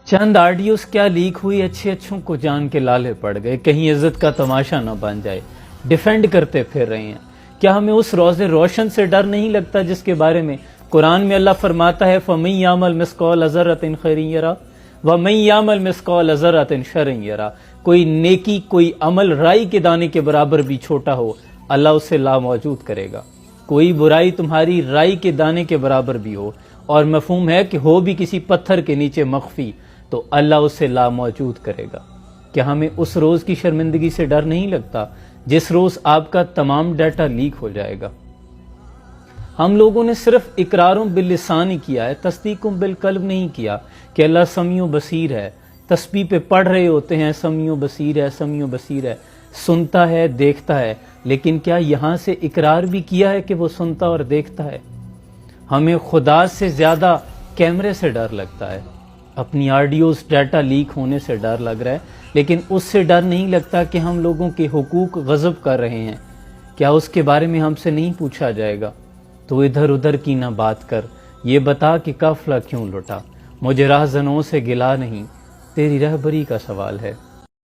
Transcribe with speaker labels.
Speaker 1: چند آڈیوز کیا لیک ہوئی، اچھوں کو جان کے لالے پڑ گئے، کہیں عزت کا تماشا نہ بن جائے، ڈیفینڈ کرتے پھر رہے ہیں۔ کیا ہمیں اس روز روشن سے ڈر نہیں لگتا جس کے بارے میں قرآن میں اللہ فرماتا ہے فَمَن يَعْمَلْ مِثْقَالَ ذَرَّةٍ خَيْرًا يَرَهُ وَمَن يَعْمَلْ مِثْقَالَ ذَرَّةٍ شَرًّا يَرَهُ۔ کوئی نیکی، کوئی عمل رائی کے دانے کے برابر بھی چھوٹا ہو، اللہ اسے لاموجود کرے گا۔ کوئی برائی تمہاری رائی کے دانے کے برابر بھی ہو، اور مفہوم ہے کہ ہو بھی کسی پتھر کے نیچے مخفی، تو اللہ اسے لاموجود کرے گا۔ کیا ہمیں اس روز کی شرمندگی سے ڈر نہیں لگتا جس روز آپ کا تمام ڈیٹا لیک ہو جائے گا؟ ہم لوگوں نے صرف اقراروں باللسان ہی کیا ہے، تصدیقوں بالقلب نہیں کیا کہ اللہ سمیع و بصیر ہے۔ تسبیح پہ پڑھ رہے ہوتے ہیں سمیع و بصیر ہے، سمیع و بصیر ہے، سنتا ہے، دیکھتا ہے، لیکن کیا یہاں سے اقرار بھی کیا ہے کہ وہ سنتا اور دیکھتا ہے؟ ہمیں خدا سے زیادہ کیمرے سے ڈر لگتا ہے، اپنی آڈیوز ڈیٹا لیک ہونے سے ڈر لگ رہا ہے، لیکن اس سے ڈر نہیں لگتا کہ ہم لوگوں کے حقوق غصب کر رہے ہیں۔ کیا اس کے بارے میں ہم سے نہیں پوچھا جائے گا؟ تو ادھر ادھر کی نہ بات کر، یہ بتا کہ قافلہ کیوں لٹا، مجھے راہزنوں سے گلا نہیں، تیری رہبری کا سوال ہے۔